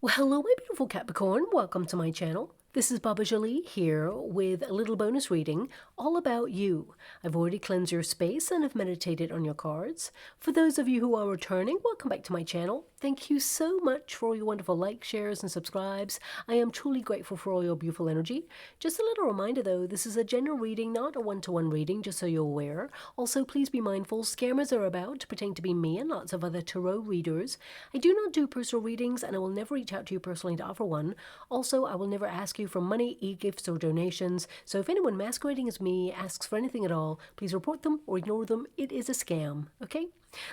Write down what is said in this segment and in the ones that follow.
Well, hello, my beautiful Capricorn. Welcome to my channel. This is Baba Jolie here with a little bonus reading all about you. I've already cleansed your space and have meditated on your cards. For those of you who are returning, welcome back to my channel. Thank you so much for all your wonderful likes, shares, and subscribes. I am truly grateful for all your beautiful energy. Just a little reminder though, this is a general reading, not a one-to-one reading, just so you're aware. Also, please be mindful, scammers are about to pretend to be me and lots of other tarot readers. I do not do personal readings and I will never reach out to you personally to offer one. Also, I will never ask you for money, e-gifts, or donations. So if anyone masquerading as me asks for anything at all, please report them or ignore them. It is a scam, okay?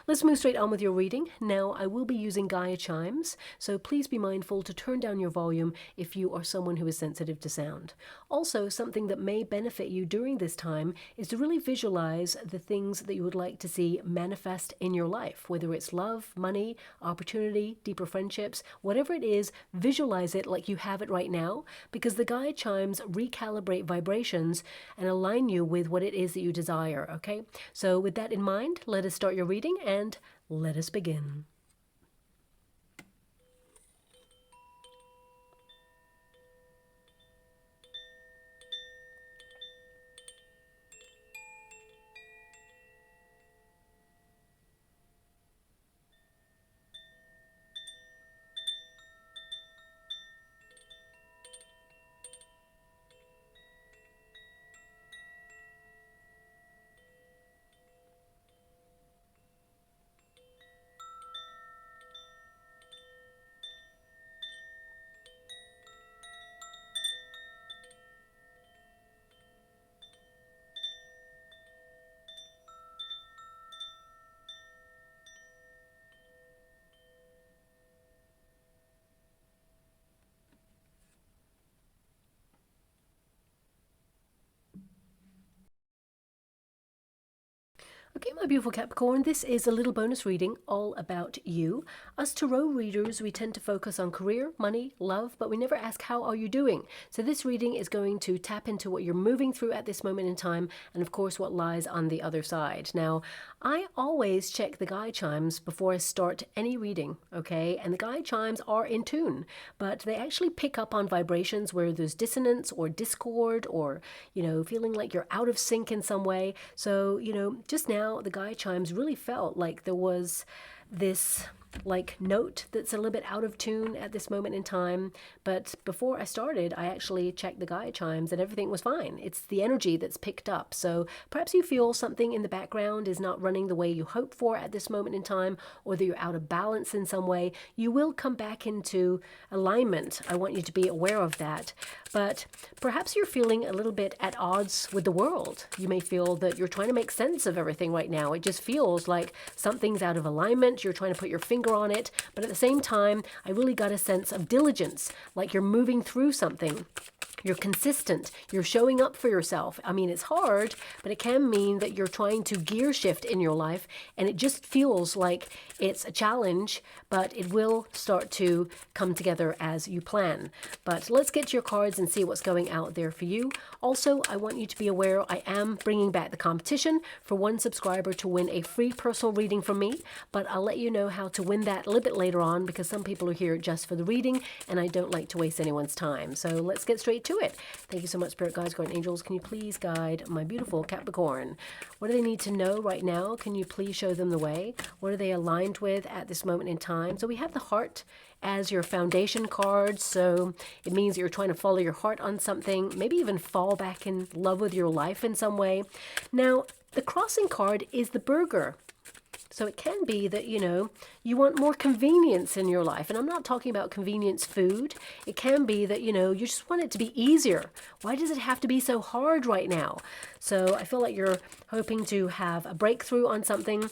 Let's move straight on with your reading. Now, I will be using Gaia chimes, so please be mindful to turn down your volume if you are someone who is sensitive to sound. Also, something that may benefit you during this time is to really visualize the things that you would like to see manifest in your life, whether it's love, money, opportunity, deeper friendships, whatever it is, visualize it like you have it right now, because the Gaia chimes recalibrate vibrations and align you with what it is that you desire, okay? So with that in mind, let us start your reading and let us begin. Okay, my beautiful Capricorn, this is a little bonus reading all about you. Us tarot readers, we tend to focus on career, money, love, but we never ask how are you doing. So this reading is going to tap into what you're moving through at this moment in time and of course what lies on the other side. Now, I always check the Gaia chimes before I start any reading, okay? And the Gaia chimes are in tune, but they actually pick up on vibrations where there's dissonance or discord or, feeling like you're out of sync in some way. So, just now, the Gaia chimes really felt like there was this note that's a little bit out of tune at this moment in time. But before I started, I actually checked the Gaia chimes and everything was fine. It's the energy that's picked up. So perhaps you feel something in the background is not running the way you hope for at this moment in time, or that you're out of balance in some way. You will come back into alignment. I want you to be aware of that. But perhaps you're feeling a little bit at odds with the world. You may feel that you're trying to make sense of everything right now. It just feels like something's out of alignment. You're trying to put your finger on it, but at the same time, I really got a sense of diligence, like you're moving through something. You're consistent. You're showing up for yourself. I mean, it's hard, but it can mean that you're trying to gear shift in your life, and it just feels like it's a challenge, but it will start to come together as you plan. But let's get to your cards and see what's going out there for you. Also, I want you to be aware I am bringing back the competition for one subscriber to win a free personal reading from me, but I'll let you know how to win that a little bit later on because some people are here just for the reading, and I don't like to waste anyone's time. So let's get straight to it. Thank you so much, Spirit Guides, Guardian Angels. Can you please guide my beautiful Capricorn? What do they need to know right now? Can you please show them the way? What are they aligned with at this moment in time? So we have the heart as your foundation card. So it means that you're trying to follow your heart on something, maybe even fall back in love with your life in some way. Now, the crossing card is the burger. So it can be that, you want more convenience in your life. And I'm not talking about convenience food. It can be that, you just want it to be easier. Why does it have to be so hard right now? So I feel like you're hoping to have a breakthrough on something.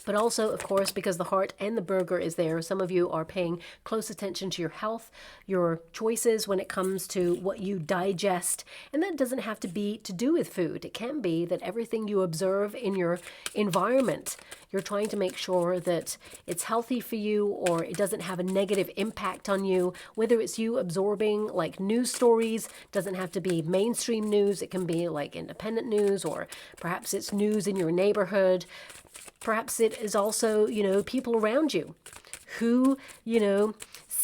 But also, of course, because the heart and the burger is there, some of you are paying close attention to your health, your choices when it comes to what you digest. And that doesn't have to be to do with food. It can be that everything you observe in your environment, you're trying to make sure that it's healthy for you or it doesn't have a negative impact on you. Whether it's you absorbing like news stories, doesn't have to be mainstream news. It can be like independent news, or perhaps it's news in your neighborhood. Perhaps it is also, people around you who,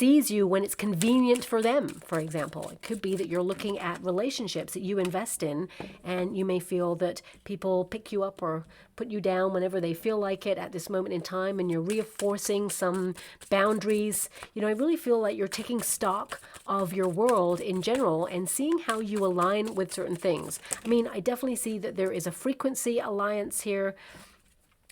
sees you when it's convenient for them, for example. It could be that you're looking at relationships that you invest in, and you may feel that people pick you up or put you down whenever they feel like it at this moment in time, and you're reinforcing some boundaries. You know, I really feel like you're taking stock of your world in general and seeing how you align with certain things. I mean, I definitely see that there is a frequency alliance here,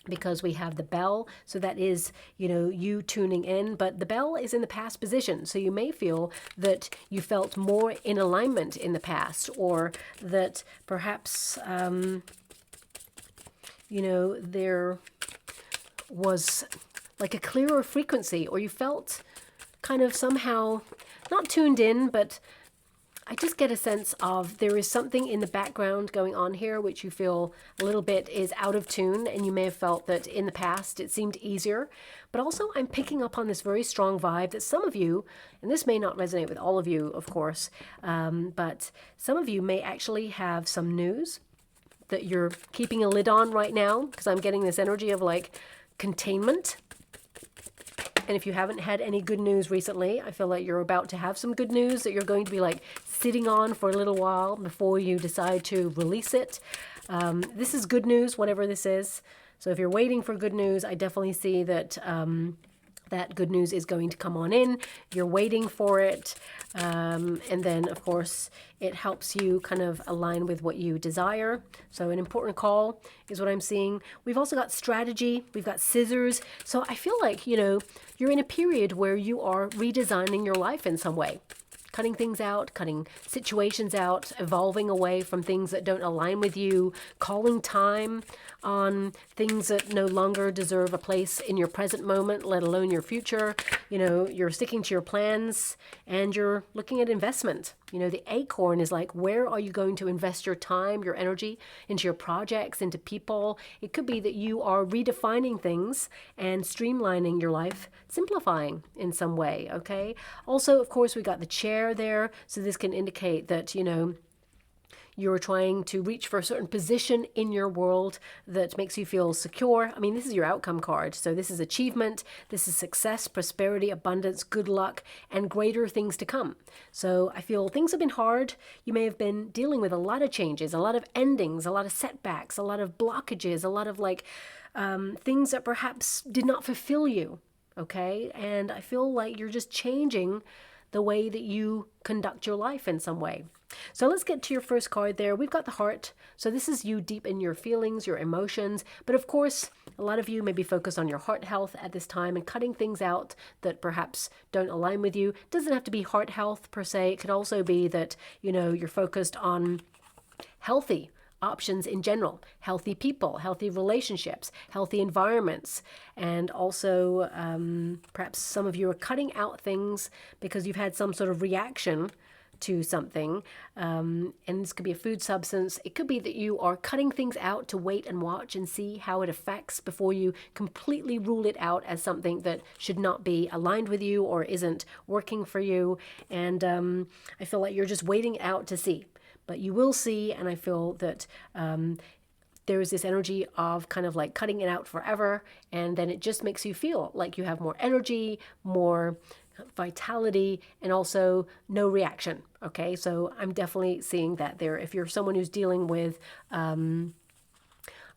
because we have the bell, so that is, you know, you tuning in, but the bell is in the past position, so you may feel that you felt more in alignment in the past, or that perhaps you know, there was like a clearer frequency, or you felt kind of somehow not tuned in, but I just get a sense of there is something in the background going on here which you feel a little bit is out of tune, and you may have felt that in the past it seemed easier. But also I'm picking up on this very strong vibe that some of you, and this may not resonate with all of you, of course, but some of you may actually have some news that you're keeping a lid on right now, because I'm getting this energy of like containment. And if you haven't had any good news recently, I feel like you're about to have some good news that you're going to be like sitting on for a little while before you decide to release it. This is good news, whatever this is. So if you're waiting for good news, I definitely see that that good news is going to come on in. You're waiting for it. And then, of course, it helps you kind of align with what you desire. So an important call is what I'm seeing. We've also got strategy. We've got scissors. So I feel like, you know, you're in a period where you are redesigning your life in some way. Cutting things out, cutting situations out, evolving away from things that don't align with you, calling time on things that no longer deserve a place in your present moment, let alone your future. You know, you're sticking to your plans, and you're looking at investment. You know, the acorn is like, where are you going to invest your time, your energy, into your projects, into people? It could be that you are redefining things and streamlining your life, simplifying in some way, okay? Also, of course, we got the chair there, so this can indicate that, you know, you're trying to reach for a certain position in your world that makes you feel secure. I mean, this is your outcome card. So this is achievement, this is success, prosperity, abundance, good luck, and greater things to come. So I feel things have been hard. You may have been dealing with a lot of changes, a lot of endings, a lot of setbacks, a lot of blockages, a lot of like things that perhaps did not fulfill you. Okay. And I feel like you're just changing the way that you conduct your life in some way. So let's get to your first card there. We've got the heart. So this is you deep in your feelings, your emotions. But of course, a lot of you may be focused on your heart health at this time and cutting things out that perhaps don't align with you. It doesn't have to be heart health per se. It could also be that, you know, you're focused on healthy options in general, healthy people, healthy relationships, healthy environments. And also perhaps some of you are cutting out things because you've had some sort of reaction to something, and this could be a food substance. It could be that you are cutting things out to wait and watch and see how it affects before you completely rule it out as something that should not be aligned with you or isn't working for you. And I feel like you're just waiting it out to see, but you will see. And I feel that there is this energy of kind of like cutting it out forever, and then it just makes you feel like you have more energy, more vitality, and also no reaction. Okay, so I'm definitely seeing that there. If you're someone who's dealing with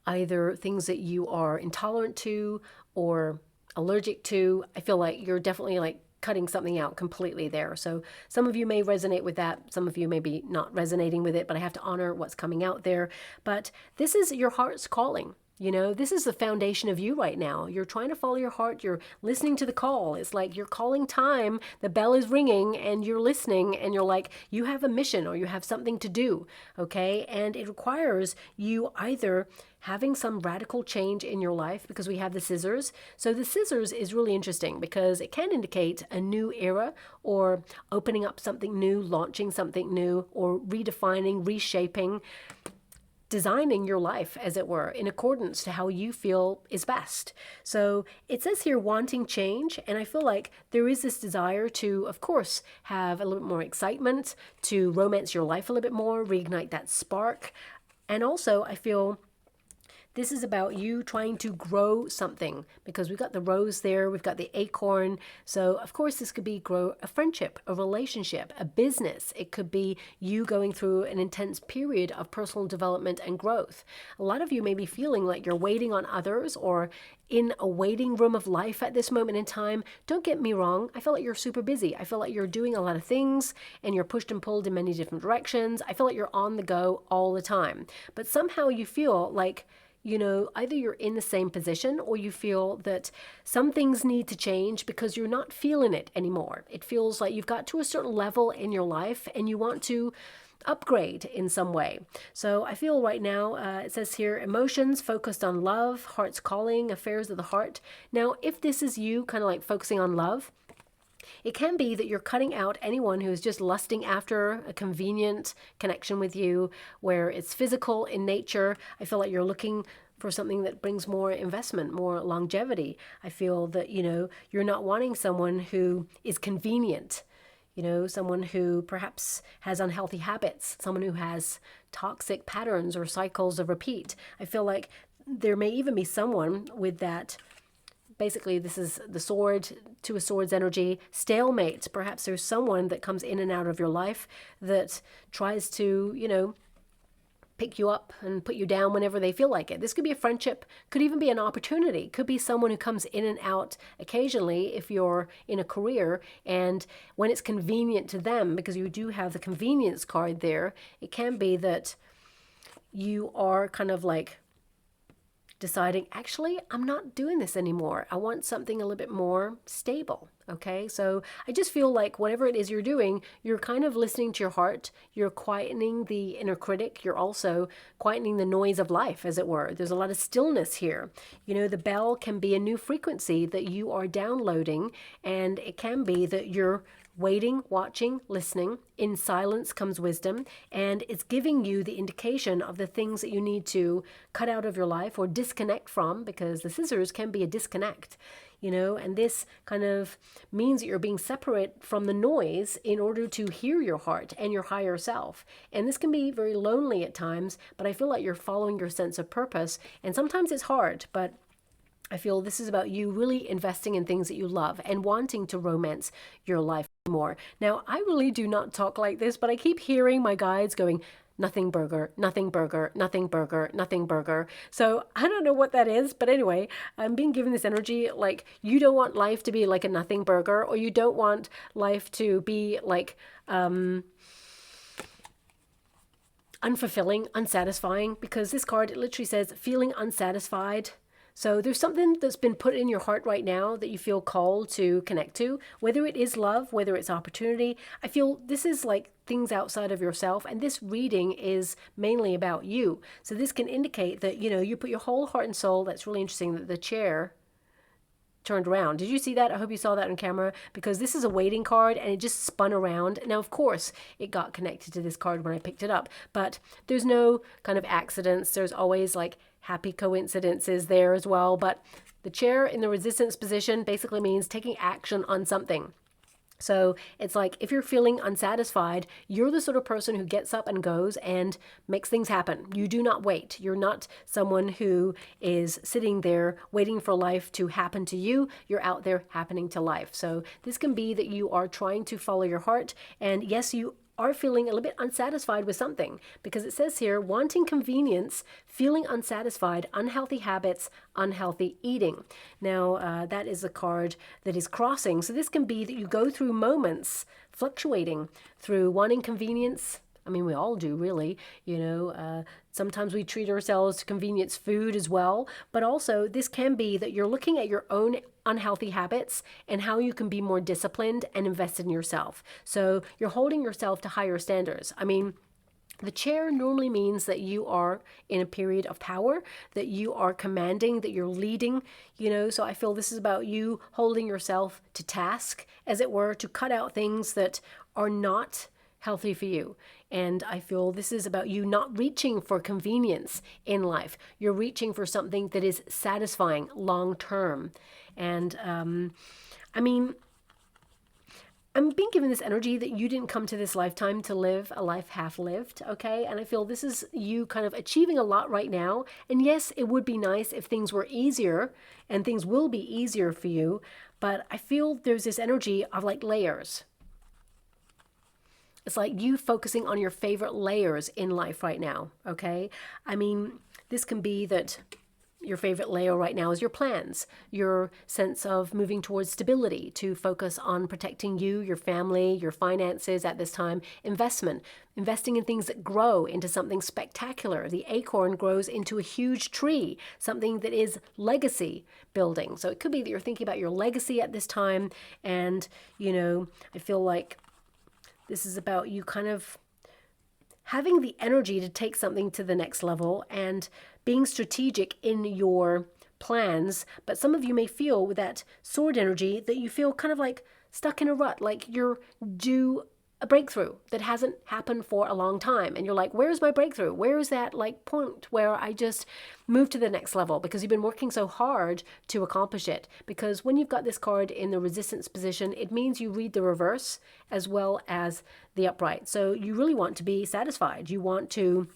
either things that you are intolerant to or allergic to, I feel like you're definitely like cutting something out completely there. So some of you may resonate with that. Some of you may be not resonating with it, but I have to honor what's coming out there. But this is your heart's calling. You know, this is the foundation of you right now. You're trying to follow your heart. You're listening to the call. It's like you're calling time. The bell is ringing and you're listening, and you're like, you have a mission or you have something to do. Okay. And it requires you either having some radical change in your life, because we have the scissors. So the scissors is really interesting because it can indicate a new era or opening up something new, launching something new, or redefining, reshaping, designing your life, as it were, in accordance to how you feel is best. So it says here wanting change, and I feel like there is this desire to, of course, have a little bit more excitement, to romance your life a little bit more, reignite that spark. And also I feel This is about you trying to grow something, because we've got the rose there, we've got the acorn. So of course this could be grow a friendship, a relationship, a business. It could be you going through an intense period of personal development and growth. A lot of you may be feeling like you're waiting on others or in a waiting room of life at this moment in time. Don't get me wrong, I feel like you're super busy. I feel like you're doing a lot of things and you're pushed and pulled in many different directions. I feel like you're on the go all the time. But somehow you feel like, either you're in the same position or you feel that some things need to change because you're not feeling it anymore. It feels like you've got to a certain level in your life and you want to upgrade in some way. So I feel right now, it says here, emotions focused on love, heart's calling, affairs of the heart. Now, if this is you kind of like focusing on love, it can be that you're cutting out anyone who's just lusting after a convenient connection with you, where it's physical in nature. I feel like you're looking for something that brings more investment, more longevity. I feel that, you're not wanting someone who is convenient, someone who perhaps has unhealthy habits, someone who has toxic patterns or cycles of repeat. I feel like there may even be someone with that. Basically, this is the sword to a sword's energy, stalemate. Perhaps there's someone that comes in and out of your life that tries to, pick you up and put you down whenever they feel like it. This could be a friendship, could even be an opportunity, could be someone who comes in and out occasionally if you're in a career, and when it's convenient to them, because you do have the convenience card there, it can be that you are kind of like deciding, actually, I'm not doing this anymore. I want something a little bit more stable. Okay, so I just feel like whatever it is you're doing, you're kind of listening to your heart. You're quietening the inner critic. You're also quietening the noise of life, as it were. There's a lot of stillness here. The bell can be a new frequency that you are downloading, and it can be that you're waiting, watching, listening. In silence comes wisdom, and it's giving you the indication of the things that you need to cut out of your life or disconnect from, because the scissors can be a disconnect, and this kind of means that you're being separate from the noise in order to hear your heart and your higher self. And this can be very lonely at times, but I feel like you're following your sense of purpose, and sometimes it's hard, but I feel this is about you really investing in things that you love and wanting to romance your life more. Now, I really do not talk like this, but I keep hearing my guides going, nothing burger, nothing burger, nothing burger, nothing burger. So I don't know what that is, but anyway, I'm being given this energy like you don't want life to be like a nothing burger, or you don't want life to be like unfulfilling, unsatisfying, because this card, it literally says feeling unsatisfied. So there's something that's been put in your heart right now that you feel called to connect to, whether it is love, whether it's opportunity. I feel this is like things outside of yourself, and this reading is mainly about you. So this can indicate that, you put your whole heart and soul. That's really interesting that the chair turned around. Did you see that? I hope you saw that on camera, because this is a waiting card and it just spun around. Now, of course, it got connected to this card when I picked it up, but there's no kind of accidents. There's always like happy coincidences there as well. But the chair in the resistance position basically means taking action on something. So it's like if you're feeling unsatisfied, you're the sort of person who gets up and goes and makes things happen. You do not wait. You're not someone who is sitting there waiting for life to happen to you. You're out there happening to life. So this can be that you are trying to follow your heart. And yes, you are feeling a little bit unsatisfied with something, because it says here, wanting convenience, feeling unsatisfied, unhealthy habits, unhealthy eating. Now, that is a card that is crossing. So this can be that you go through moments fluctuating through wanting convenience. I mean, we all do, really. Sometimes we treat ourselves to convenience food as well. But also, this can be that you're looking at your own unhealthy habits and how you can be more disciplined and invested in yourself. So you're holding yourself to higher standards. I mean, the chair normally means that you are in a period of power, that you are commanding, that you're leading, so I feel this is about you holding yourself to task, as it were, to cut out things that are not healthy for you. And I feel this is about you not reaching for convenience in life. You're reaching for something that is satisfying long term. And I mean, I'm being given this energy that you didn't come to this lifetime to live a life half lived, okay? And I feel this is you kind of achieving a lot right now. And yes, it would be nice if things were easier, and things will be easier for you. But I feel there's this energy of like layers. It's like you focusing on your favorite layers in life right now, okay? I mean, this can be that your favorite layer right now is your plans, your sense of moving towards stability, to focus on protecting you, your family, your finances at this time, investing in things that grow into something spectacular. The acorn grows into a huge tree, something that is legacy building. So it could be that you're thinking about your legacy at this time. And, I feel like this is about you kind of having the energy to take something to the next level and being strategic in your plans. But some of you may feel with that sword energy that you feel kind of like stuck in a rut, like you're due a breakthrough that hasn't happened for a long time. And you're like, where's my breakthrough? Where is that like point where I just move to the next level? Because you've been working so hard to accomplish it. Because when you've got this card in the resistance position, it means you read the reverse as well as the upright. So you really want to be satisfied. You want to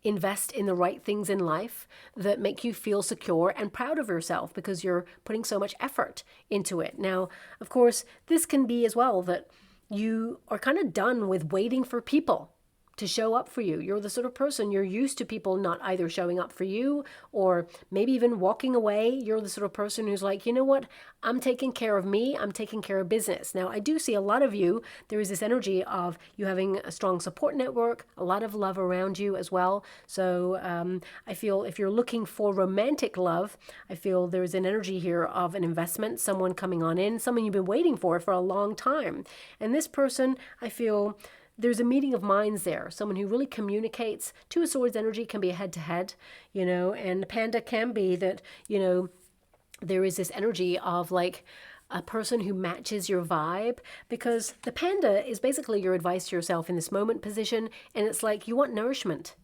invest in the right things in life that make you feel secure and proud of yourself because you're putting so much effort into it. Now, of course, this can be as well that you are kind of done with waiting for people to show up for you. You're the sort of person, you're used to people not either showing up for you or maybe even walking away. You're the sort of person who's like, you know what? I'm taking care of me. I'm taking care of business. Now, I do see a lot of you, there is this energy of you having a strong support network, a lot of love around you as well. So I feel if you're looking for romantic love, I feel there's an energy here of an investment, someone coming on in, someone you've been waiting for a long time. And this person, I feel there's a meeting of minds there. Someone who really communicates. Two of Swords energy can be head to head, and Panda can be that, there is this energy of like a person who matches your vibe, because the Panda is basically your advice to yourself in this moment position. And it's like you want nourishment.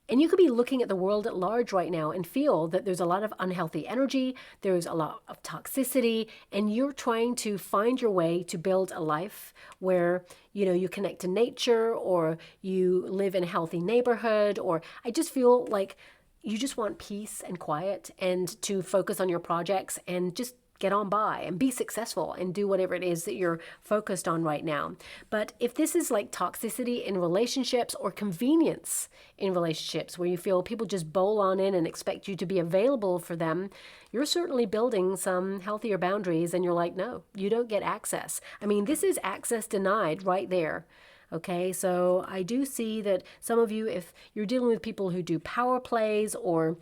And you could be looking at the world at large right now and feel that there's a lot of unhealthy energy, there's a lot of toxicity, and you're trying to find your way to build a life where, you connect to nature, or you live in a healthy neighborhood, or I just feel like you just want peace and quiet and to focus on your projects and just get on by and be successful and do whatever it is that you're focused on right now. But if this is like toxicity in relationships or convenience in relationships where you feel people just bowl on in and expect you to be available for them, you're certainly building some healthier boundaries, and you're like, no, you don't get access. I mean, this is access denied right there. Okay, so I do see that some of you, if you're dealing with people who do power plays or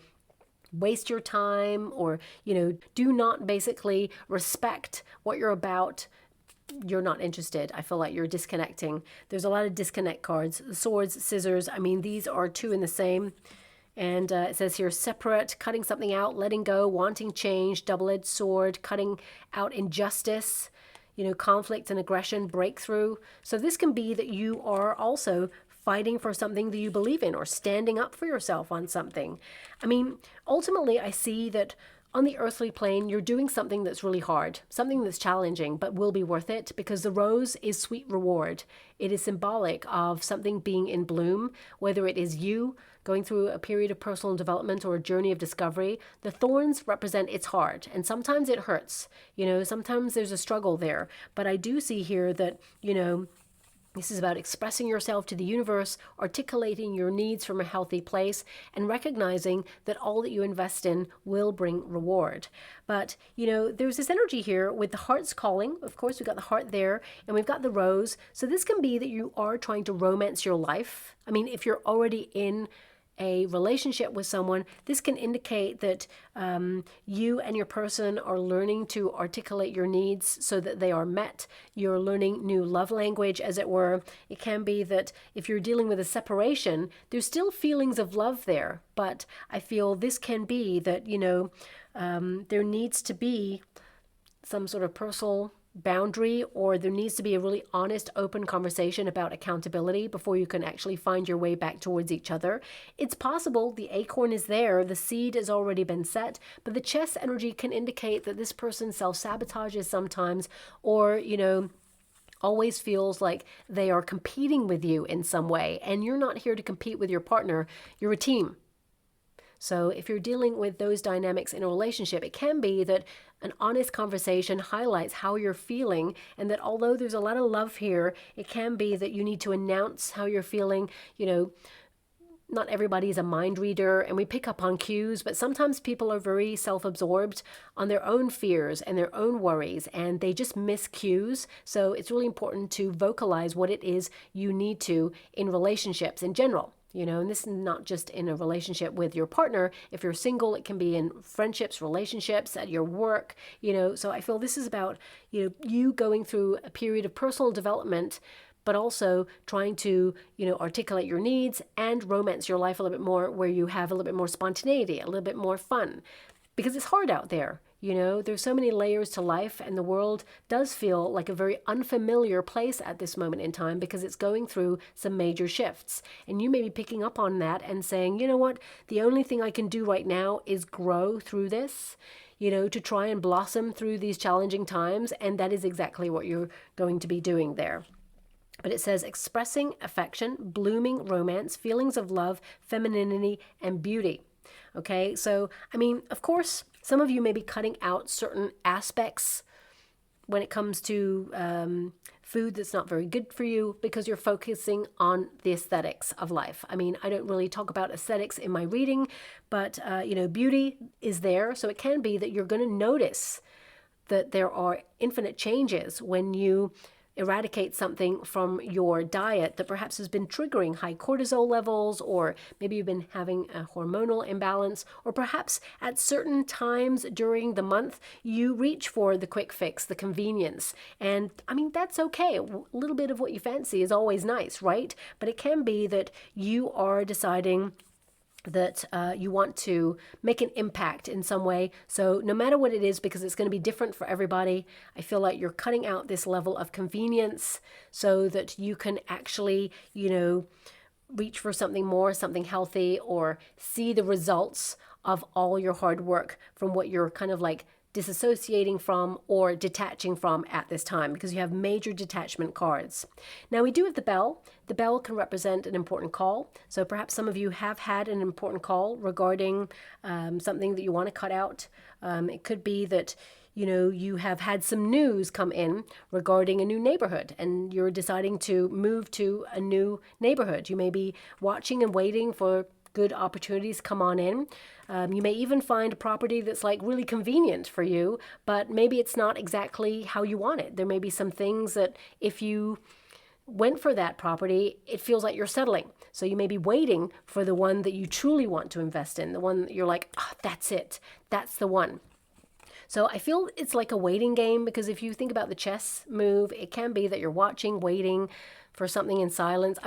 waste your time, or, do not basically respect what you're about, you're not interested. I feel like you're disconnecting. There's a lot of disconnect cards. Swords, scissors, I mean, these are two in the same. And it says here, separate, cutting something out, letting go, wanting change, double-edged sword, cutting out injustice, conflict and aggression, breakthrough. So this can be that you are also fighting for something that you believe in, or standing up for yourself on something. I mean, ultimately, I see that on the earthly plane, you're doing something that's really hard, something that's challenging, but will be worth it, because the rose is sweet reward. It is symbolic of something being in bloom, whether it is you going through a period of personal development or a journey of discovery. The thorns represent it's hard, and sometimes it hurts. Sometimes there's a struggle there. But I do see here that, this is about expressing yourself to the universe, articulating your needs from a healthy place, and recognizing that all that you invest in will bring reward. But, there's this energy here with the heart's calling. Of course, we've got the heart there, and we've got the rose. So this can be that you are trying to romance your life. I mean, if you're already in a relationship with someone, this can indicate that you and your person are learning to articulate your needs so that they are met. You're learning new love language, as it were. It can be that if you're dealing with a separation, there's still feelings of love there. But I feel this can be that, there needs to be some sort of personal boundary, or there needs to be a really honest, open conversation about accountability before you can actually find your way back towards each other. It's possible the acorn is there, the seed has already been set, but the chess energy can indicate that this person self-sabotages sometimes, or, always feels like they are competing with you in some way, and you're not here to compete with your partner. You're a team. So if you're dealing with those dynamics in a relationship, it can be that an honest conversation highlights how you're feeling, and that although there's a lot of love here, it can be that you need to announce how you're feeling. Not everybody is a mind reader, and we pick up on cues, but sometimes people are very self-absorbed on their own fears and their own worries, and they just miss cues. So it's really important to vocalize what it is you need to in relationships in general. And this is not just in a relationship with your partner. If you're single, it can be in friendships, relationships, at your work, So I feel this is about, you going through a period of personal development, but also trying to, articulate your needs and romance your life a little bit more, where you have a little bit more spontaneity, a little bit more fun, because it's hard out there. There's so many layers to life, and the world does feel like a very unfamiliar place at this moment in time because it's going through some major shifts. And you may be picking up on that and saying, you know what, the only thing I can do right now is grow through this, to try and blossom through these challenging times. And that is exactly what you're going to be doing there. But it says expressing affection, blooming romance, feelings of love, femininity, and beauty. Okay, so, of course, some of you may be cutting out certain aspects when it comes to food that's not very good for you, because you're focusing on the aesthetics of life. I don't really talk about aesthetics in my reading, but, beauty is there. So it can be that you're going to notice that there are infinite changes when you eradicate something from your diet that perhaps has been triggering high cortisol levels, or maybe you've been having a hormonal imbalance, or perhaps at certain times during the month you reach for the quick fix, the convenience. And that's okay. A little bit of what you fancy is always nice, right? But it can be that you are deciding that you want to make an impact in some way. So no matter what it is, because it's going to be different for everybody, I feel like you're cutting out this level of convenience so that you can actually, reach for something more, something healthy, or see the results of all your hard work from what you're kind of like disassociating from or detaching from at this time, because you have major detachment cards. Now we do have the bell. The bell can represent an important call. So perhaps some of you have had an important call regarding something that you want to cut out. It could be that you have had some news come in regarding a new neighborhood, and you're deciding to move to a new neighborhood. You may be watching and waiting for good opportunities come on in. You may even find a property that's like really convenient for you, but maybe it's not exactly how you want it. There may be some things that if you went for that property, it feels like you're settling. So you may be waiting for the one that you truly want to invest in, the one that you're like, that's it. That's the one. So I feel it's like a waiting game, because if you think about the chess move, it can be that you're watching, waiting for something in silence.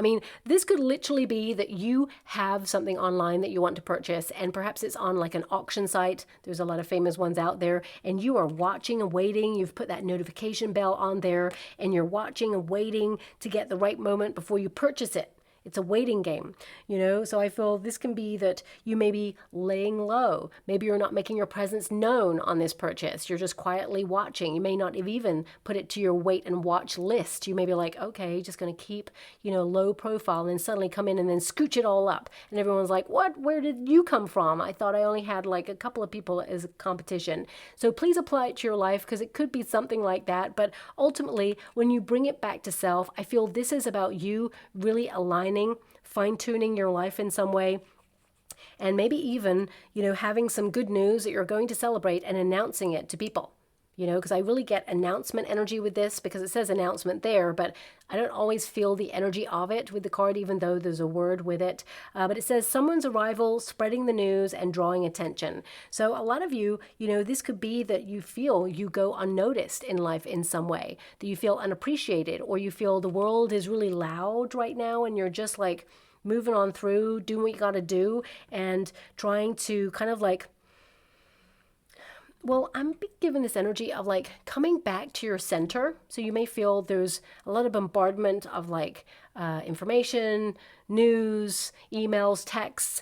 This could literally be that you have something online that you want to purchase, and perhaps it's on like an auction site. There's a lot of famous ones out there, and you are watching and waiting. You've put that notification bell on there, and you're watching and waiting to get the right moment before you purchase it. It's a waiting game, so I feel this can be that you may be laying low. Maybe you're not making your presence known on this purchase. You're just quietly watching. You may not have even put it to your wait and watch list. You may be like, okay, just going to keep, low profile, and then suddenly come in and then scooch it all up. And everyone's like, what? Where did you come from? I thought I only had like a couple of people as a competition. So please apply it to your life, because it could be something like that. But ultimately, when you bring it back to self, I feel this is about you really aligning, fine-tuning your life in some way, and maybe even, having some good news that you're going to celebrate and announcing it to people. Because I really get announcement energy with this, because it says announcement there, but I don't always feel the energy of it with the card, even though there's a word with it. But it says someone's arrival, spreading the news, and drawing attention. So a lot of you, this could be that you feel you go unnoticed in life in some way, that you feel unappreciated, or you feel the world is really loud right now, and you're just like moving on through, doing what you got to do, and trying to kind of like, well, I'm given this energy of like coming back to your center. So you may feel there's a lot of bombardment of like information, news, emails, texts.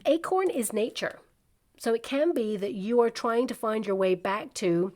Acorn is nature. So it can be that you are trying to find your way back to,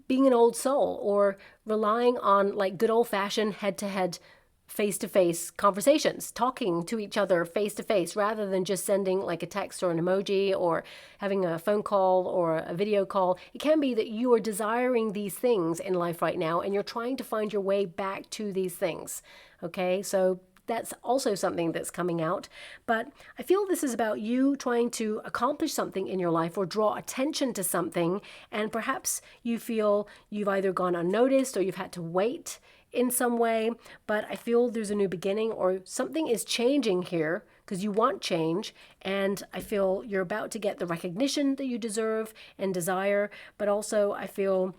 being an old soul or relying on like good old-fashioned head-to-head, face-to-face conversations, talking to each other face-to-face rather than just sending like a text or an emoji or having a phone call or a video call. It can be that you are desiring these things in life right now and you're trying to find your way back to these things. Okay, so that's also something that's coming out. But I feel this is about you trying to accomplish something in your life or draw attention to something, and perhaps you feel you've either gone unnoticed or you've had to wait in some way. But I feel there's a new beginning or something is changing here because you want change, and I feel you're about to get the recognition that you deserve and desire. But also I feel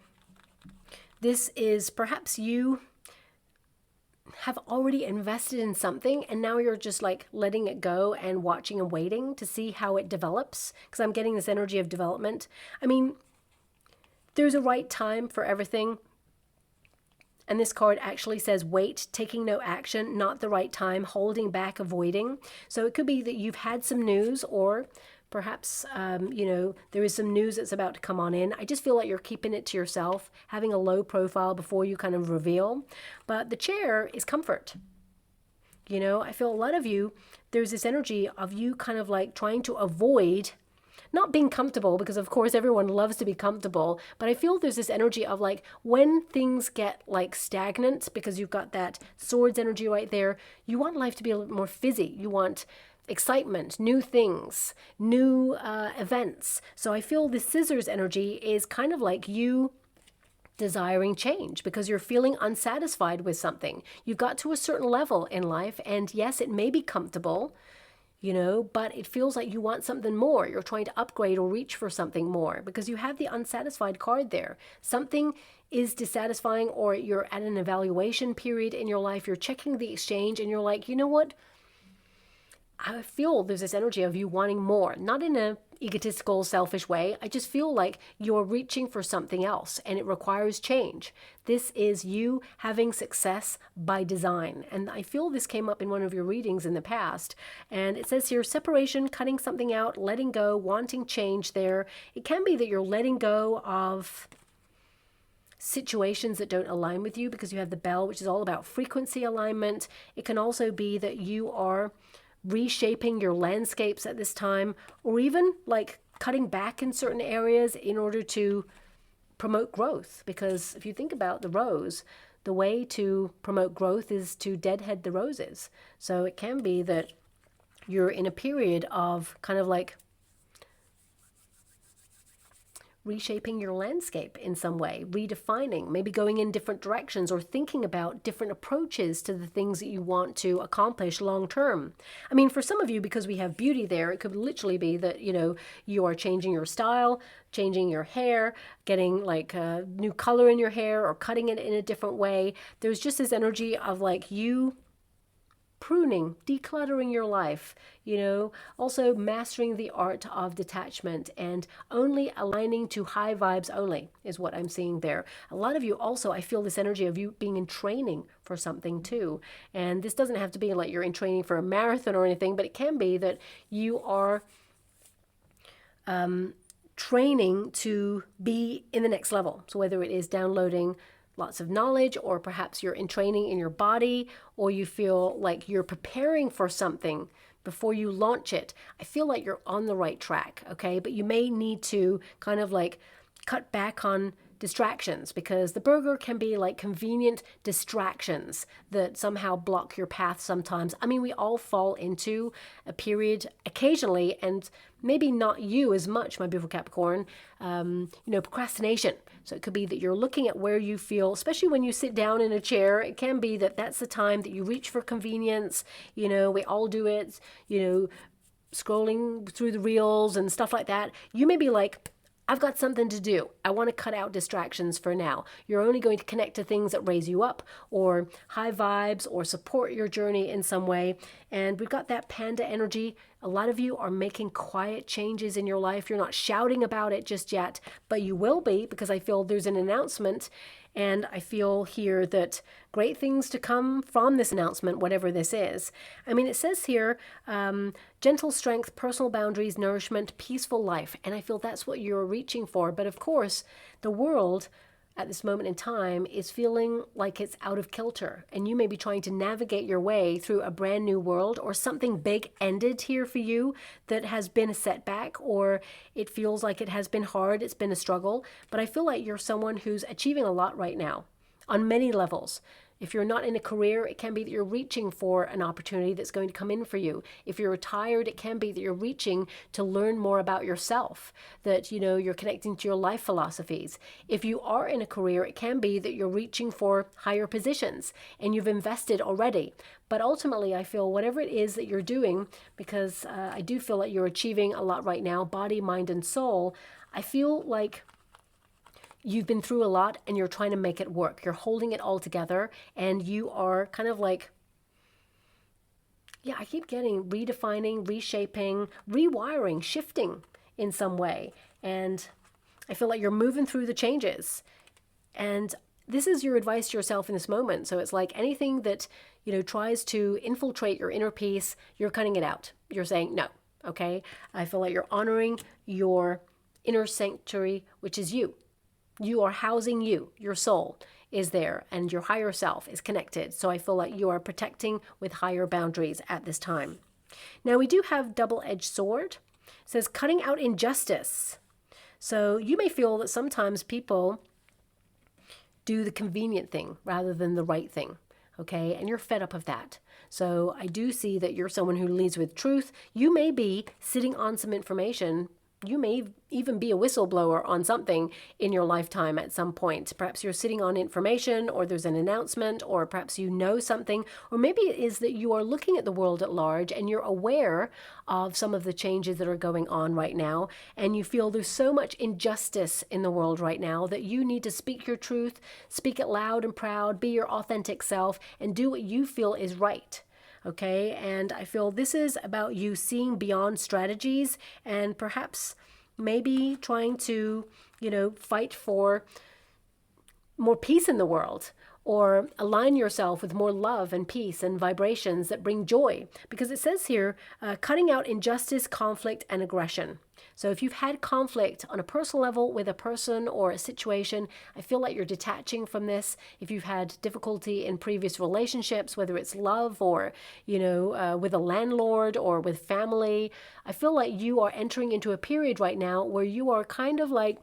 this is perhaps you have already invested in something and now you're just like letting it go and watching and waiting to see how it develops, because I'm getting this energy of development. I mean, there's a right time for everything. And this card actually says wait, taking no action, not the right time, holding back, avoiding. So it could be that you've had some news, or perhaps, there is some news that's about to come on in. I just feel like you're keeping it to yourself, having a low profile before you kind of reveal. But the chair is comfort. I feel a lot of you, there's this energy of you kind of like trying to avoid not being comfortable, because of course everyone loves to be comfortable, but I feel there's this energy of like when things get like stagnant, because you've got that swords energy right there, you want life to be a little more fizzy. You want excitement, new things, new events. So I feel the scissors energy is kind of like you desiring change because you're feeling unsatisfied with something. You've got to a certain level in life, and yes, it may be comfortable, but it feels like you want something more. You're trying to upgrade or reach for something more because you have the unsatisfied card there. Something is dissatisfying, or you're at an evaluation period in your life. You're checking the exchange and you're like, you know what? I feel there's this energy of you wanting more, not in a egotistical, selfish way. I just feel like you're reaching for something else and it requires change. This is you having success by design. And I feel this came up in one of your readings in the past. And it says here, separation, cutting something out, letting go, wanting change there. It can be that you're letting go of situations that don't align with you because you have the bell, which is all about frequency alignment. It can also be that you are reshaping your landscapes at this time, or even like cutting back in certain areas in order to promote growth. Because if you think about the rose, the way to promote growth is to deadhead the roses. So it can be that you're in a period of kind of like reshaping your landscape in some way, redefining, maybe going in different directions or thinking about different approaches to the things that you want to accomplish long term. I mean, for some of you, because we have beauty there, it could literally be that, you are changing your style, changing your hair, getting like a new color in your hair or cutting it in a different way. There's just this energy of like you pruning, decluttering your life, also mastering the art of detachment and only aligning to high vibes only is what I'm seeing there. A lot of you also, I feel this energy of you being in training for something too. And this doesn't have to be like you're in training for a marathon or anything, but it can be that you are training to be in the next level. So whether it is downloading lots of knowledge, or perhaps you're in training in your body, or you feel like you're preparing for something before you launch it, I feel like you're on the right track, okay? But you may need to kind of like cut back on distractions, because the burger can be like convenient distractions that somehow block your path sometimes. I mean, we all fall into a period occasionally, and maybe not you as much, my beautiful Capricorn, procrastination. So it could be that you're looking at where you feel, especially when you sit down in a chair, it can be that that's the time that you reach for convenience. We all do it, scrolling through the reels and stuff like that. You may be like, I've got something to do. I want to cut out distractions for now. You're only going to connect to things that raise you up or high vibes or support your journey in some way. And we've got that panda energy. A lot of you are making quiet changes in your life. You're not shouting about it just yet, but you will be, because I feel there's an announcement. And I feel here that great things to come from this announcement, whatever this is. I mean, it says here, gentle strength, personal boundaries, nourishment, peaceful life. And I feel that's what you're reaching for. But of course, the world at this moment in time is feeling like it's out of kilter, and you may be trying to navigate your way through a brand new world, or something big ended here for you that has been a setback, or it feels like it has been hard, it's been a struggle. But I feel like you're someone who's achieving a lot right now on many levels. If you're not in a career, it can be that you're reaching for an opportunity that's going to come in for you. If you're retired, it can be that you're reaching to learn more about yourself, that, you're connecting to your life philosophies. If you are in a career, it can be that you're reaching for higher positions and you've invested already. But ultimately, I feel whatever it is that you're doing, because I do feel like you're achieving a lot right now, body, mind, and soul, I feel like you've been through a lot and you're trying to make it work. You're holding it all together, and you are kind of like, I keep getting redefining, reshaping, rewiring, shifting in some way. And I feel like you're moving through the changes. And this is your advice to yourself in this moment. So it's like anything that, tries to infiltrate your inner peace, you're cutting it out. You're saying no, okay? I feel like you're honoring your inner sanctuary, which is you. You are housing you. Your soul is there, and your higher self is connected. So I feel like you are protecting with higher boundaries at this time. Now we do have double-edged sword. It says cutting out injustice. So you may feel that sometimes people do the convenient thing rather than the right thing, okay? And you're fed up of that. So I do see that you're someone who leads with truth. You may be sitting on some information. You may even be a whistleblower on something in your lifetime at some point. Perhaps you're sitting on information, or there's an announcement, or perhaps you know something, or maybe it is that you are looking at the world at large and you're aware of some of the changes that are going on right now, and you feel there's so much injustice in the world right now that you need to speak your truth, speak it loud and proud, be your authentic self, and do what you feel is right. Okay, and I feel this is about you seeing beyond strategies and perhaps maybe trying to, fight for more peace in the world, or align yourself with more love and peace and vibrations that bring joy. Because it says here, cutting out injustice, conflict, and aggression. So if you've had conflict on a personal level with a person or a situation, I feel like you're detaching from this. If you've had difficulty in previous relationships, whether it's love or, with a landlord or with family, I feel like you are entering into a period right now where you are kind of like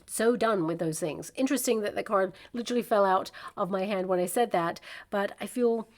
so done with those things. Interesting that the card literally fell out of my hand when I said that, but I feel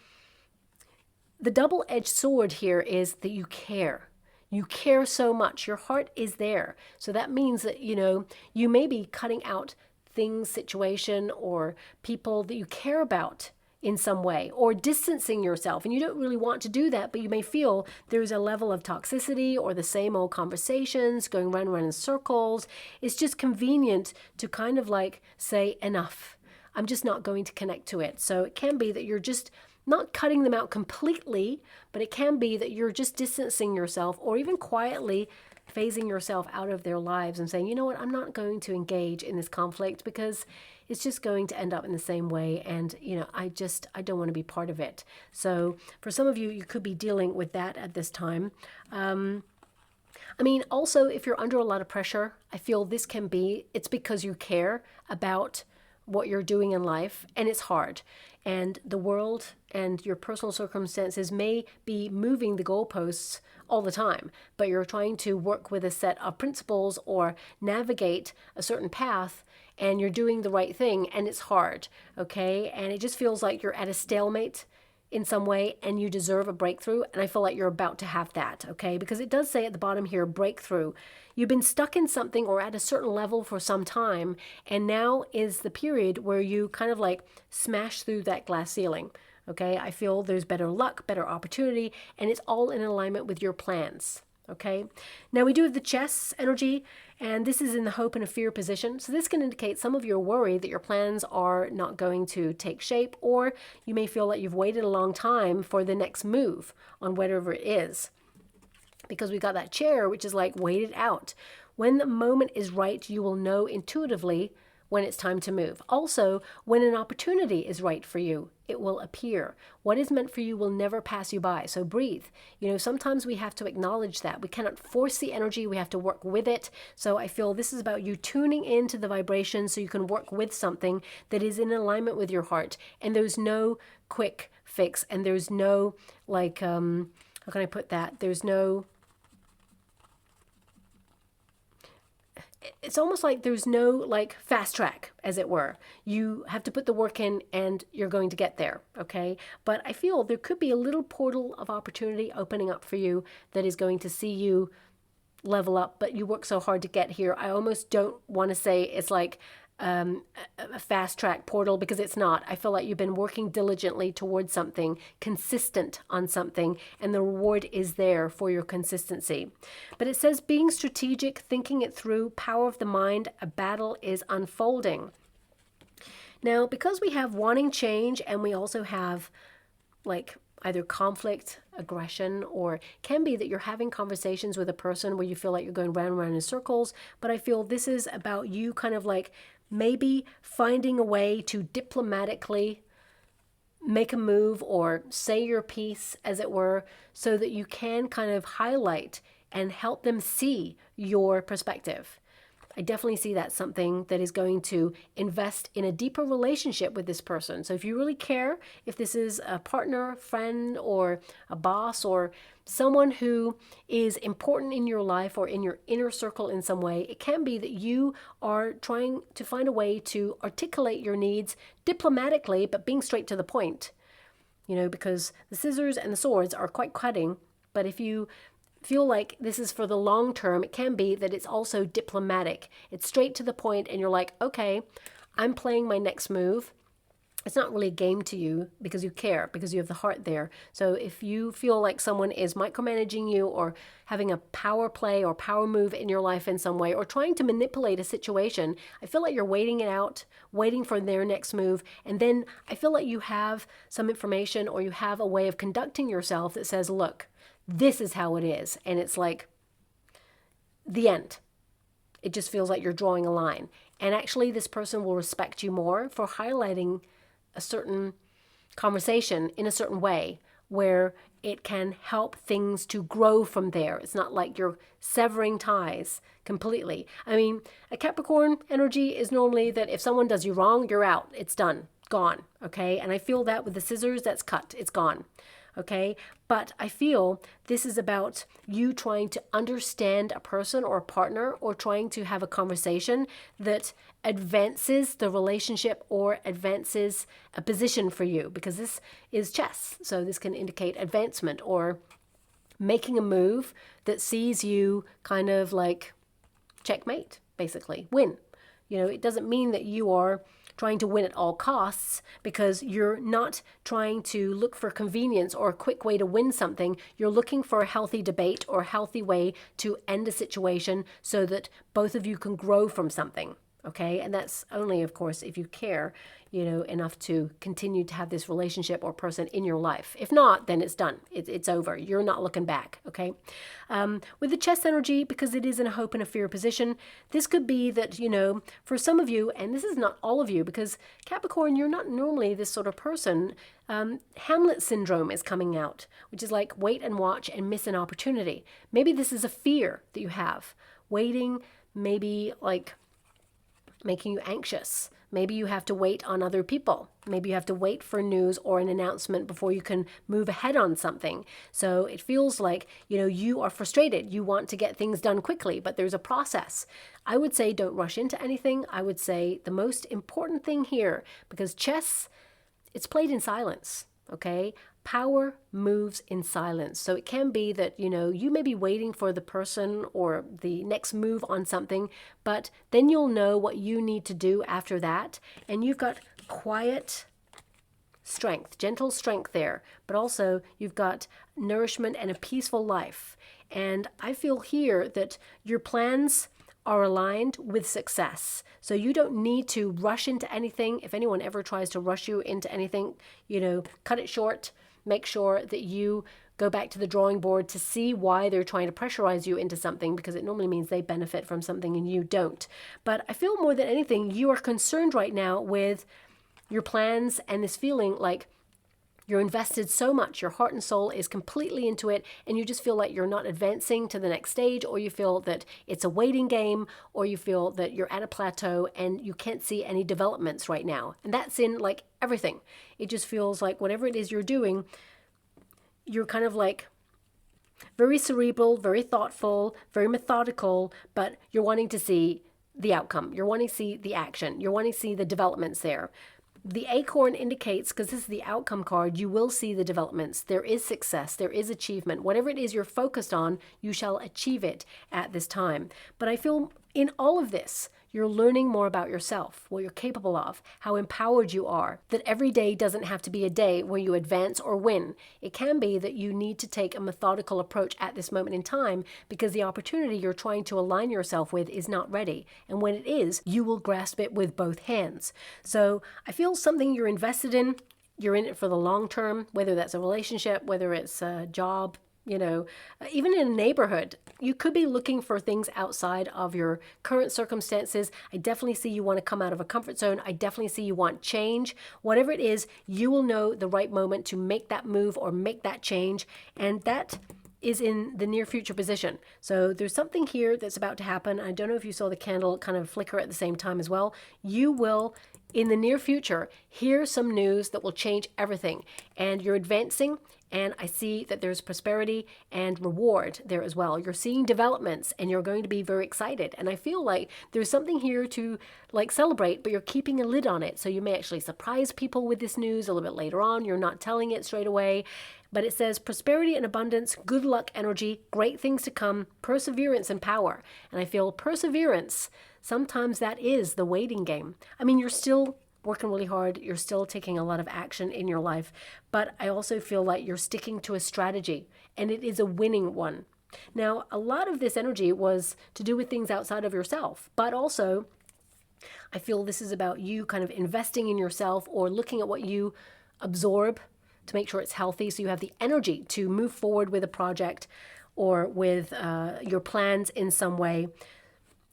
the double-edged sword here is that you care. You care so much. Your heart is there. So that means that, you may be cutting out things, situation, or people that you care about in some way, or distancing yourself. And you don't really want to do that, but you may feel there's a level of toxicity or the same old conversations going round and round in circles. It's just convenient to kind of like say, enough. I'm just not going to connect to it. So it can be that you're just not cutting them out completely, but it can be that you're just distancing yourself, or even quietly phasing yourself out of their lives and saying, you know what, I'm not going to engage in this conflict because it's just going to end up in the same way. And, I don't want to be part of it. So for some of you, you could be dealing with that at this time. Also, if you're under a lot of pressure, I feel it's because you care about what you're doing in life, and it's hard. And the world and your personal circumstances may be moving the goalposts all the time, but you're trying to work with a set of principles or navigate a certain path, and you're doing the right thing, and it's hard, okay? And it just feels like you're at a stalemate in some way, and you deserve a breakthrough. And I feel like you're about to have that, okay? Because it does say at the bottom here, breakthrough. You've been stuck in something or at a certain level for some time, and now is the period where you kind of like smash through that glass ceiling, okay? I feel there's better luck, better opportunity, and it's all in alignment with your plans, okay? Now we do have the chess energy, and this is in the hope and a fear position. So this can indicate some of your worry that your plans are not going to take shape, or you may feel that you've waited a long time for the next move on whatever it is. Because we got that chair, which is like, wait it out. When the moment is right, you will know intuitively when it's time to move. Also, when an opportunity is right for you, it will appear. What is meant for you will never pass you by. So breathe. Sometimes we have to acknowledge that. We cannot force the energy. We have to work with it. So I feel this is about you tuning into the vibration so you can work with something that is in alignment with your heart. And there's no quick fix, and there's no how can I put that? It's almost like there's no fast track, as it were. You have to put the work in and you're going to get there, okay? But I feel there could be a little portal of opportunity opening up for you that is going to see you level up, but you work so hard to get here. I almost don't want to say it's like a fast track portal, because it's not. I feel like you've been working diligently towards something, consistent on something, and the reward is there for your consistency. But it says being strategic, thinking it through, power of the mind, a battle is unfolding. Now, because we have wanting change, and we also have either conflict, aggression, or can be that you're having conversations with a person where you feel like you're going round and round in circles. But I feel this is about you kind of maybe finding a way to diplomatically make a move or say your piece, as it were, so that you can kind of highlight and help them see your perspective. I definitely see that's something that is going to invest in a deeper relationship with this person. So if you really care, if this is a partner, friend, or a boss, or someone who is important in your life or in your inner circle in some way, it can be that you are trying to find a way to articulate your needs diplomatically, but being straight to the point. Because the scissors and the swords are quite cutting, but if you feel like this is for the long term, it can be that it's also diplomatic. It's straight to the point, and you're like, okay, I'm playing my next move. It's not really a game to you because you care, because you have the heart there. So if you feel like someone is micromanaging you or having a power play or power move in your life in some way, or trying to manipulate a situation, I feel like you're waiting it out, waiting for their next move. And then I feel like you have some information, or you have a way of conducting yourself that says, look, this is how it is. And it's like the end. It just feels like you're drawing a line. And actually, this person will respect you more for highlighting a certain conversation in a certain way where it can help things to grow from there. It's not like you're severing ties completely. I mean, a Capricorn energy is normally that if someone does you wrong, you're out. It's done. Gone. Okay? And I feel that with the scissors, that's cut. It's gone. Okay? But I feel this is about you trying to understand a person or a partner, or trying to have a conversation that advances the relationship or advances a position for you, because this is chess. So this can indicate advancement or making a move that sees you kind of like checkmate, basically, win. It doesn't mean that you are trying to win at all costs, because you're not trying to look for convenience or a quick way to win something. You're looking for a healthy debate or a healthy way to end a situation so that both of you can grow from something. Okay? And that's only, of course, if you care, enough to continue to have this relationship or person in your life. If not, then it's done. It's over. You're not looking back. Okay? With the chess energy, because it is in a hope and a fear position, this could be that, for some of you, and this is not all of you, because Capricorn, you're not normally this sort of person. Hamlet syndrome is coming out, which is like wait and watch and miss an opportunity. Maybe this is a fear that you have. Waiting, maybe like making you anxious. Maybe you have to wait on other people. Maybe you have to wait for news or an announcement before you can move ahead on something. So it feels like, you are frustrated. You want to get things done quickly, but there's a process. I would say don't rush into anything. I would say the most important thing here, because chess, it's played in silence, okay? Power moves in silence. So it can be that, you may be waiting for the person or the next move on something, but then you'll know what you need to do after that. And you've got quiet strength, gentle strength there, but also you've got nourishment and a peaceful life. And I feel here that your plans are aligned with success. So you don't need to rush into anything. If anyone ever tries to rush you into anything, cut it short. Make sure that you go back to the drawing board to see why they're trying to pressurize you into something, because it normally means they benefit from something and you don't. But I feel more than anything, you are concerned right now with your plans and this feeling like you're invested so much, your heart and soul is completely into it, and you just feel like you're not advancing to the next stage, or you feel that it's a waiting game, or you feel that you're at a plateau and you can't see any developments right now. And that's in like everything. It just feels like whatever it is you're doing, you're kind of like very cerebral, very thoughtful, very methodical, but you're wanting to see the outcome. You're wanting to see the action. You're wanting to see the developments there. The acorn indicates, because this is the outcome card, you will see the developments. There is success. There is achievement. Whatever it is you're focused on, you shall achieve it at this time. But I feel in all of this, you're learning more about yourself, what you're capable of, how empowered you are, that every day doesn't have to be a day where you advance or win. It can be that you need to take a methodical approach at this moment in time because the opportunity you're trying to align yourself with is not ready. And when it is, you will grasp it with both hands. So I feel something you're invested in, you're in it for the long term, whether that's a relationship, whether it's a job, even in a neighborhood, you could be looking for things outside of your current circumstances. I definitely see you want to come out of a comfort zone. I definitely see you want change. Whatever it is, you will know the right moment to make that move or make that change. And that is in the near future position. So there's something here that's about to happen. I don't know if you saw the candle kind of flicker at the same time as well. You will, in the near future, hear some news that will change everything. And you're advancing. And I see that there's prosperity and reward there as well. You're seeing developments and you're going to be very excited. And I feel like there's something here to like celebrate, but you're keeping a lid on it. So you may actually surprise people with this news a little bit later on. You're not telling it straight away. But it says prosperity and abundance, good luck, energy, great things to come, perseverance and power. And I feel perseverance, sometimes that is the waiting game. I mean, you're still working really hard. You're still taking a lot of action in your life. But I also feel like you're sticking to a strategy, and it is a winning one. Now, a lot of this energy was to do with things outside of yourself, but also I feel this is about you kind of investing in yourself or looking at what you absorb to make sure it's healthy, so you have the energy to move forward with a project or with your plans in some way.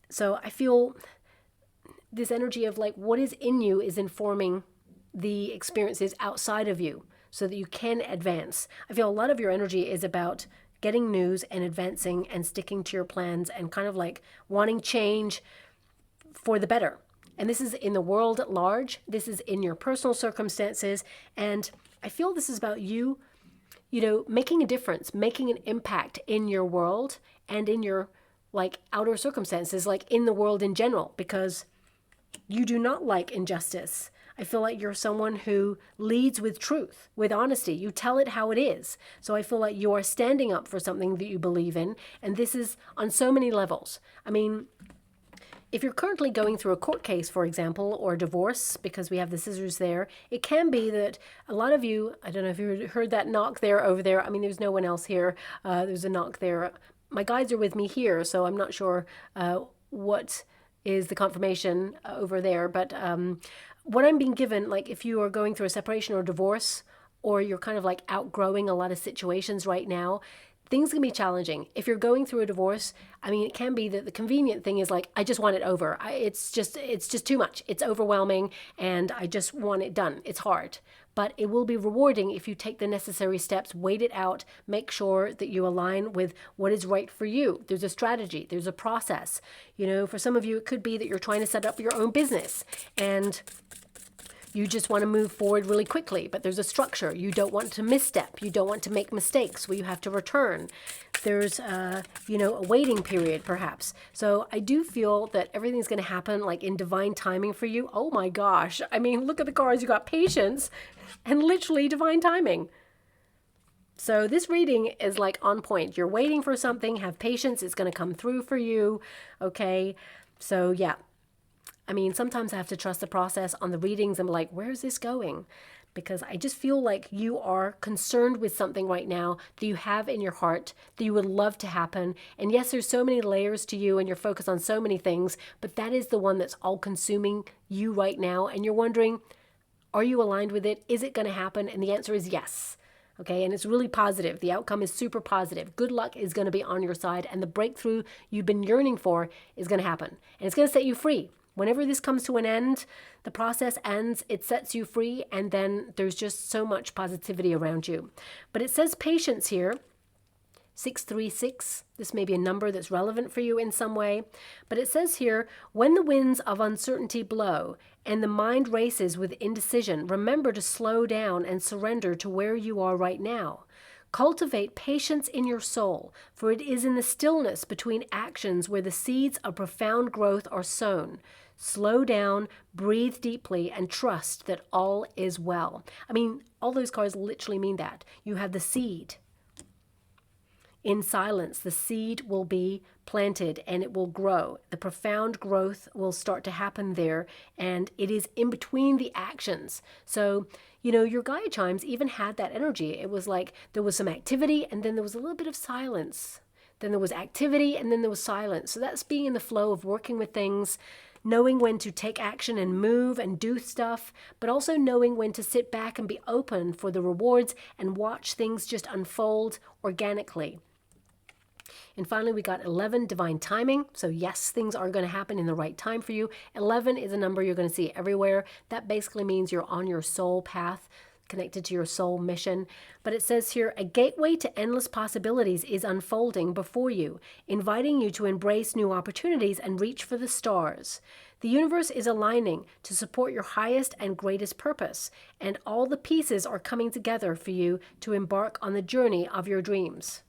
So I feel this energy of like what is in you is informing the experiences outside of you so that you can advance. I feel a lot of your energy is about getting news and advancing and sticking to your plans and kind of like wanting change for the better. And this is in the world at large. This is in your personal circumstances. And I feel this is about you, making a difference, making an impact in your world and in your like outer circumstances, like in the world in general, because you do not like injustice. I feel like you're someone who leads with truth, with honesty. You tell it how it is. So I feel like you are standing up for something that you believe in. And this is on so many levels. I mean, if you're currently going through a court case, for example, or a divorce, because we have the scissors there, it can be that a lot of you, I don't know if you heard that knock there, over there. I mean, there's no one else here. There's a knock there. My guides are with me here, so I'm not sure what is the confirmation over there. But what I'm being given, like if you are going through a separation or divorce, or you're kind of like outgrowing a lot of situations right now, things can be challenging. If you're going through a divorce, I mean, it can be that the convenient thing is like, I just want it over. It's just too much. It's overwhelming and I just want it done. It's hard. But it will be rewarding if you take the necessary steps, wait it out, make sure that you align with what is right for you. There's a strategy, there's a process. For some of you, it could be that you're trying to set up your own business and you just want to move forward really quickly, but there's a structure. You don't want to misstep. You don't want to make mistakes where you have to return. There's, a waiting period perhaps. So I do feel that everything's going to happen like in divine timing for you. Oh my gosh. I mean, look at the cards. You got patience and literally divine timing. So this reading is like on point. You're waiting for something, have patience. It's going to come through for you. Okay. So yeah. I mean, sometimes I have to trust the process on the readings and be like, where is this going? Because I just feel like you are concerned with something right now that you have in your heart that you would love to happen. And yes, there's so many layers to you and you're focused on so many things, but that is the one that's all consuming you right now. And you're wondering, are you aligned with it? Is it going to happen? And the answer is yes. Okay, and it's really positive. The outcome is super positive. Good luck is going to be on your side, and the breakthrough you've been yearning for is going to happen. And it's going to set you free. Whenever this comes to an end, the process ends, it sets you free, and then there's just so much positivity around you. But it says patience here. 636, this may be a number that's relevant for you in some way, but it says here, when the winds of uncertainty blow and the mind races with indecision, remember to slow down and surrender to where you are right now. Cultivate patience in your soul, for it is in the stillness between actions where the seeds of profound growth are sown. Slow down, breathe deeply, and trust that all is well. I mean, all those cards literally mean that. You have the seed. In silence, the seed will be planted and it will grow. The profound growth will start to happen there, and it is in between the actions. So, you know, your Gaia chimes even had that energy. It was like there was some activity and then there was a little bit of silence. Then there was activity and then there was silence. So that's being in the flow of working with things, knowing when to take action and move and do stuff, but also knowing when to sit back and be open for the rewards and watch things just unfold organically. And finally, we got 11, divine timing. So yes, things are going to happen in the right time for you. 11 is a number you're going to see everywhere. That basically means you're on your soul path, connected to your soul mission. But it says here, a gateway to endless possibilities is unfolding before you, inviting you to embrace new opportunities and reach for the stars. The universe is aligning to support your highest and greatest purpose, and all the pieces are coming together for you to embark on the journey of your dreams.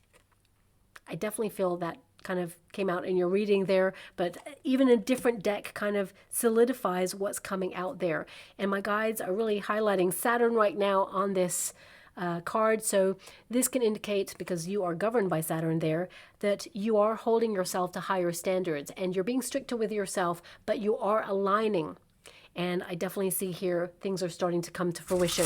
I definitely feel that kind of came out in your reading there, but even a different deck kind of solidifies what's coming out there. And my guides are really highlighting Saturn right now on this card. So this can indicate, because you are governed by Saturn there, that you are holding yourself to higher standards and you're being stricter with yourself, but you are aligning. And I definitely see here things are starting to come to fruition.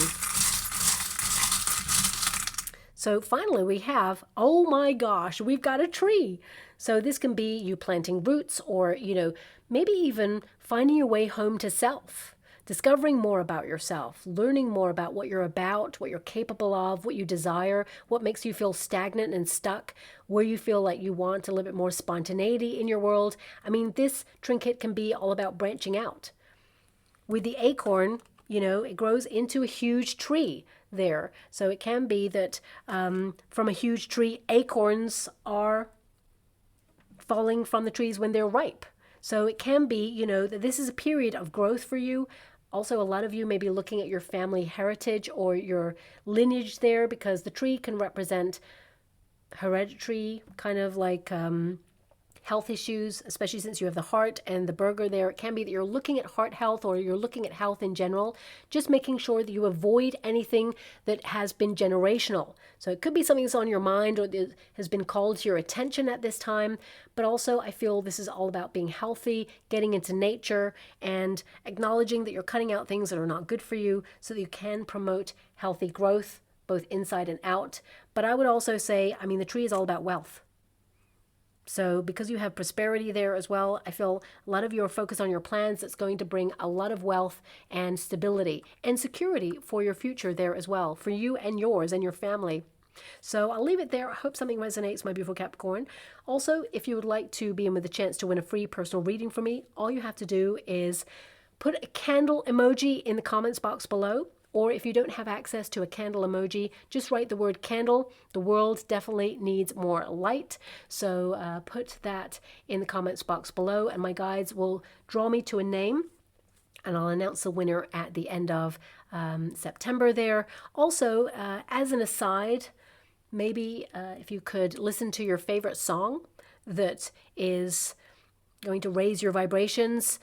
So finally we have, oh my gosh, we've got a tree. So this can be you planting roots, or, you know, maybe even finding your way home to self, discovering more about yourself, learning more about what you're about, what you're capable of, what you desire, what makes you feel stagnant and stuck, where you feel like you want a little bit more spontaneity in your world. I mean, this trinket can be all about branching out. With the acorn, you know, it grows into a huge tree there. So it can be that from a huge tree, acorns are falling from the trees when they're ripe. So it can be, you know, that this is a period of growth for you. Also, a lot of you may be looking at your family heritage or your lineage there, because the tree can represent hereditary, kind of like health issues, especially since you have the heart and the burger there. It can be that you're looking at heart health, or you're looking at health in general, just making sure that you avoid anything that has been generational. So it could be something that's on your mind or that has been called to your attention at this time. But also I feel this is all about being healthy, getting into nature, and acknowledging that you're cutting out things that are not good for you so that you can promote healthy growth, both inside and out. But I would also say, I mean, the tree is all about wealth. So because you have prosperity there as well, I feel a lot of you are focused on your plans. That's going to bring a lot of wealth and stability and security for your future there as well, for you and yours and your family. So I'll leave it there. I hope something resonates, my beautiful Capricorn. Also, if you would like to be in with a chance to win a free personal reading from me, all you have to do is put a candle emoji in the comments box below. Or if you don't have access to a candle emoji, just write the word candle. The world definitely needs more light. So put that in the comments box below, and my guides will draw me to a name, and I'll announce the winner at the end of September there. Also, as an aside, maybe if you could listen to your favorite song that is going to raise your vibrations.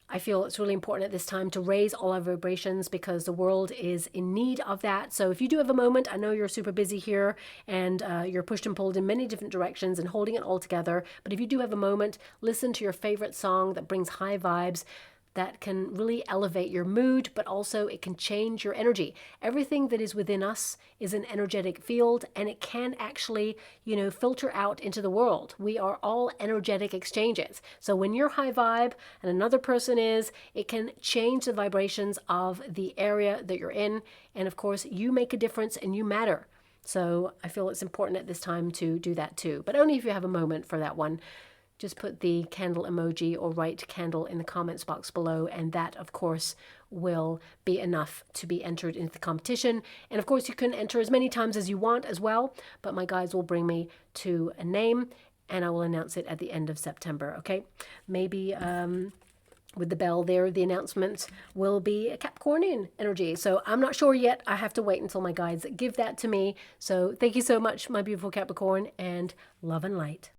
I feel it's really important at this time to raise all our vibrations, because the world is in need of that. So if you do have a moment, I know you're super busy here and you're pushed and pulled in many different directions and holding it all together. But if you do have a moment, listen to your favorite song that brings high vibes, that can really elevate your mood, but also it can change your energy. Everything that is within us is an energetic field, and it can actually, you know, filter out into the world. We are all energetic exchanges. So when you're high vibe and another person is, it can change the vibrations of the area that you're in. And of course, you make a difference and you matter. So I feel it's important at this time to do that too, but only if you have a moment for that one. Just put the candle emoji or write candle in the comments box below, and that of course will be enough to be entered into the competition. And of course you can enter as many times as you want as well, but my guides will bring me to a name and I will announce it at the end of September. Okay, maybe with the bell there, the announcement will be a Capricornian energy. So I'm not sure yet. I have to wait until my guides give that to me. So thank you so much, my beautiful Capricorn, and love and light.